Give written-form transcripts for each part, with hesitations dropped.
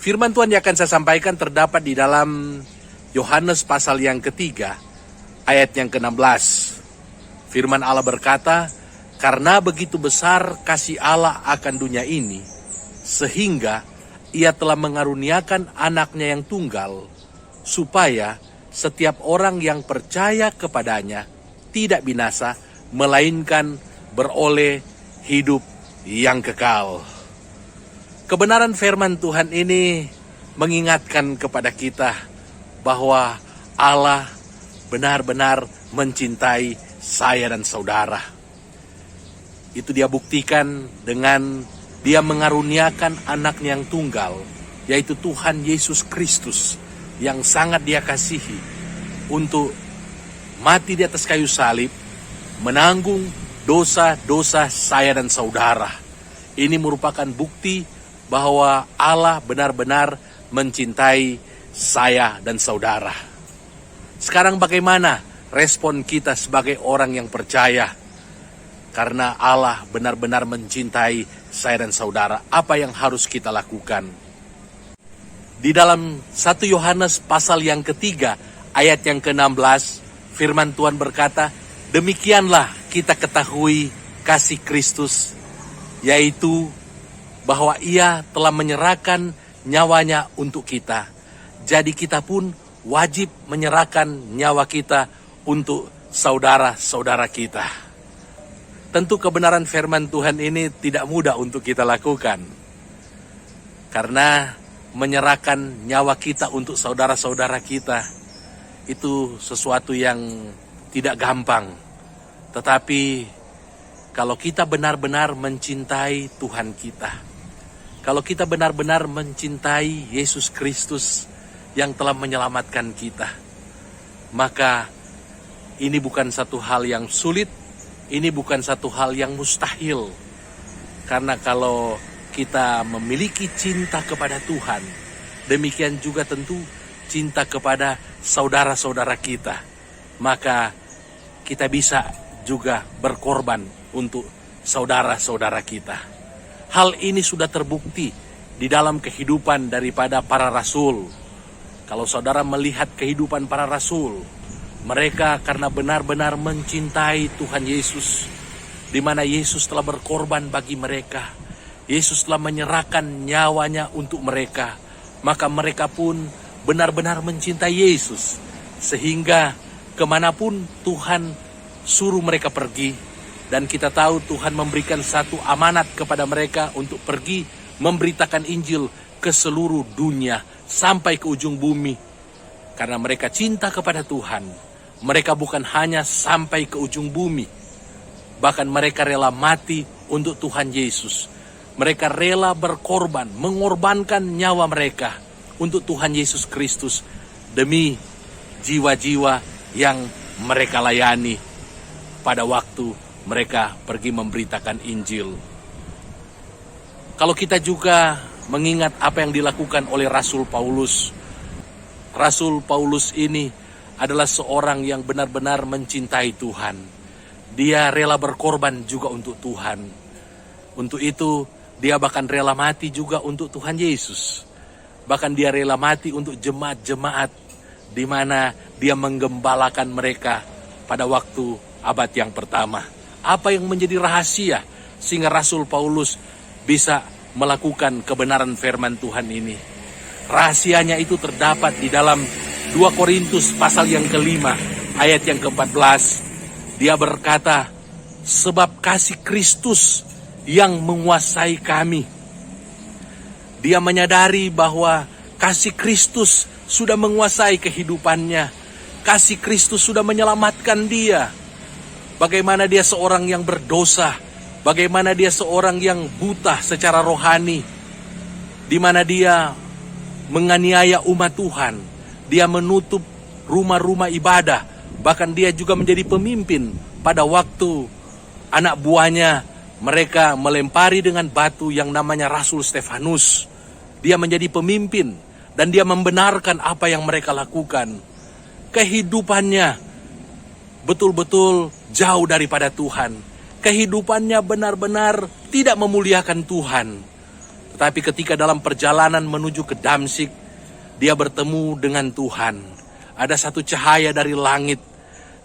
Firman Tuhan yang akan saya sampaikan terdapat di dalam Yohanes pasal yang ketiga, ayat yang ke-16. Firman Allah berkata, "Karena begitu besar kasih Allah akan dunia ini, sehingga Ia telah mengaruniakan anaknya yang tunggal, supaya setiap orang yang percaya kepadanya tidak binasa, melainkan beroleh hidup yang kekal." Kebenaran firman Tuhan ini mengingatkan kepada kita bahwa Allah benar-benar mencintai saya dan saudara. Itu Dia buktikan dengan Dia mengaruniakan anaknya yang tunggal, yaitu Tuhan Yesus Kristus, yang sangat Dia kasihi, untuk mati di atas kayu salib, menanggung dosa-dosa saya dan saudara. Ini merupakan bukti bahwa Allah benar-benar mencintai saya dan saudara. Sekarang bagaimana respon kita sebagai orang yang percaya? Karena Allah benar-benar mencintai saya dan saudara, apa yang harus kita lakukan? Di dalam 1 Yohanes pasal yang ketiga, ayat yang ke-16, firman Tuhan berkata, "Demikianlah kita ketahui kasih Kristus, yaitu bahwa Ia telah menyerahkan nyawanya untuk kita. Jadi kita pun wajib menyerahkan nyawa kita untuk saudara-saudara kita." Tentu kebenaran firman Tuhan ini tidak mudah untuk kita lakukan. Karena menyerahkan nyawa kita untuk saudara-saudara kita itu sesuatu yang tidak gampang. Tetapi kalau kita benar-benar mencintai Tuhan kita, kalau kita benar-benar mencintai Yesus Kristus yang telah menyelamatkan kita, maka ini bukan satu hal yang sulit, ini bukan satu hal yang mustahil. Karena kalau kita memiliki cinta kepada Tuhan, demikian juga tentu cinta kepada saudara-saudara kita, maka kita bisa juga berkorban untuk saudara-saudara kita. Hal ini sudah terbukti di dalam kehidupan daripada para rasul. Kalau saudara melihat kehidupan para rasul, mereka karena benar-benar mencintai Tuhan Yesus, di mana Yesus telah berkorban bagi mereka, Yesus telah menyerahkan nyawanya untuk mereka, maka mereka pun benar-benar mencintai Yesus, sehingga kemanapun Tuhan suruh mereka pergi, dan kita tahu Tuhan memberikan satu amanat kepada mereka untuk pergi memberitakan Injil ke seluruh dunia, sampai ke ujung bumi. Karena mereka cinta kepada Tuhan, mereka bukan hanya sampai ke ujung bumi, bahkan mereka rela mati untuk Tuhan Yesus. Mereka rela berkorban, mengorbankan nyawa mereka untuk Tuhan Yesus Kristus demi jiwa-jiwa yang mereka layani pada waktu mereka pergi memberitakan Injil. Kalau kita juga mengingat apa yang dilakukan oleh Rasul Paulus, Rasul Paulus ini adalah seorang yang benar-benar mencintai Tuhan. Dia rela berkorban juga untuk Tuhan. Untuk itu, dia bahkan rela mati juga untuk Tuhan Yesus. Bahkan dia rela mati untuk jemaat-jemaat di mana dia menggembalakan mereka pada waktu abad yang pertama. Apa yang menjadi rahasia sehingga Rasul Paulus bisa melakukan kebenaran firman Tuhan ini? Rahasianya itu terdapat di dalam 2 Korintus pasal yang kelima, ayat yang ke-14. Dia berkata, "Sebab kasih Kristus yang menguasai kami." Dia menyadari bahwa kasih Kristus sudah menguasai kehidupannya. Kasih Kristus sudah menyelamatkan dia. Bagaimana dia seorang yang berdosa, bagaimana dia seorang yang buta secara rohani, di mana dia menganiaya umat Tuhan, dia menutup rumah-rumah ibadah, bahkan dia juga menjadi pemimpin pada waktu anak buahnya mereka melempari dengan batu yang namanya Rasul Stefanus. Dia menjadi pemimpin dan dia membenarkan apa yang mereka lakukan. Kehidupannya betul-betul jauh daripada Tuhan. Kehidupannya benar-benar tidak memuliakan Tuhan. Tetapi ketika dalam perjalanan menuju ke Damsyik, dia bertemu dengan Tuhan. Ada satu cahaya dari langit,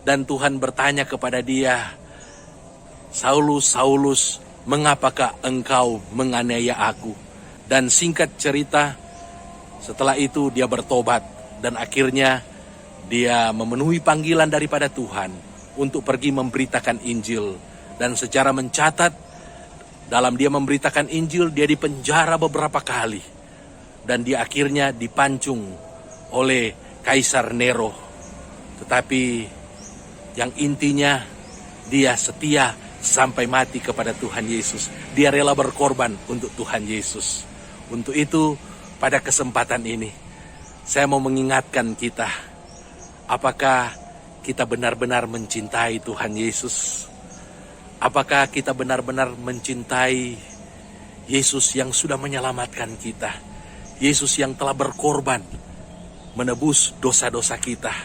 dan Tuhan bertanya kepada dia, "Saulus, Saulus, mengapakah engkau menganiaya aku?" Dan singkat cerita, setelah itu dia bertobat, dan akhirnya dia memenuhi panggilan daripada Tuhan untuk pergi memberitakan Injil. Dan secara mencatat, dalam dia memberitakan Injil, dia dipenjara beberapa kali. Dan dia akhirnya dipancung oleh Kaisar Nero. Tetapi yang intinya, dia setia sampai mati kepada Tuhan Yesus. Dia rela berkorban untuk Tuhan Yesus. Untuk itu, pada kesempatan ini, saya mau mengingatkan kita, apakah kita benar-benar mencintai Tuhan Yesus? Apakah kita benar-benar mencintai Yesus yang sudah menyelamatkan kita? Yesus yang telah berkorban menebus dosa-dosa kita.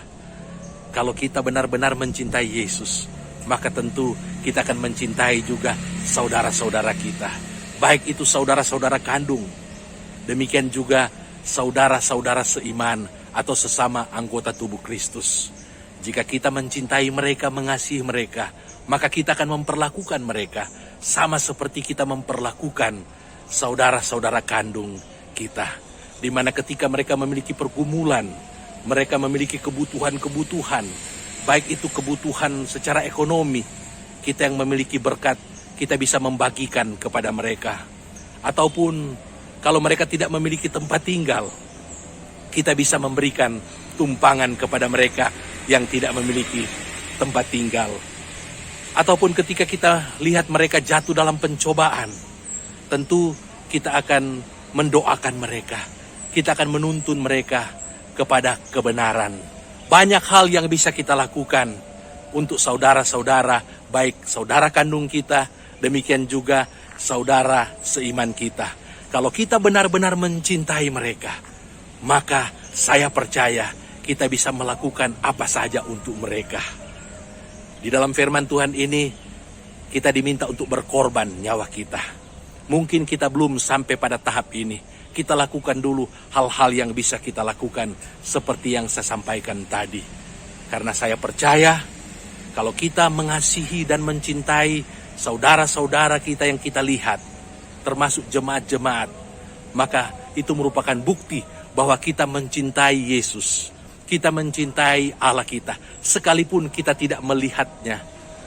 Kalau kita benar-benar mencintai Yesus, maka tentu kita akan mencintai juga saudara-saudara kita. Baik itu saudara-saudara kandung, demikian juga saudara-saudara seiman atau sesama anggota tubuh Kristus. Jika kita mencintai mereka, mengasihi mereka, maka kita akan memperlakukan mereka sama seperti kita memperlakukan saudara-saudara kandung kita. Di mana ketika mereka memiliki pergumulan, mereka memiliki kebutuhan-kebutuhan, baik itu kebutuhan secara ekonomi, kita yang memiliki berkat, kita bisa membagikan kepada mereka. Ataupun kalau mereka tidak memiliki tempat tinggal, kita bisa memberikan tumpangan kepada mereka yang tidak memiliki tempat tinggal. Ataupun ketika kita lihat mereka jatuh dalam pencobaan, tentu kita akan mendoakan mereka. Kita akan menuntun mereka kepada kebenaran. Banyak hal yang bisa kita lakukan untuk saudara-saudara, baik saudara kandung kita, demikian juga saudara seiman kita. Kalau kita benar-benar mencintai mereka, maka saya percaya kita bisa melakukan apa saja untuk mereka. Di dalam firman Tuhan ini, kita diminta untuk berkorban nyawa kita. Mungkin kita belum sampai pada tahap ini. Kita lakukan dulu hal-hal yang bisa kita lakukan seperti yang saya sampaikan tadi. Karena saya percaya kalau kita mengasihi dan mencintai saudara-saudara kita yang kita lihat, termasuk jemaat-jemaat, maka itu merupakan bukti bahwa kita mencintai Yesus. Kita mencintai Allah kita, sekalipun kita tidak melihatnya.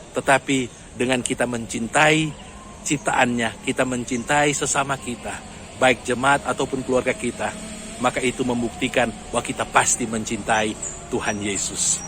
Tetapi dengan kita mencintai ciptaannya, kita mencintai sesama kita, baik jemaat ataupun keluarga kita, maka itu membuktikan bahwa kita pasti mencintai Tuhan Yesus.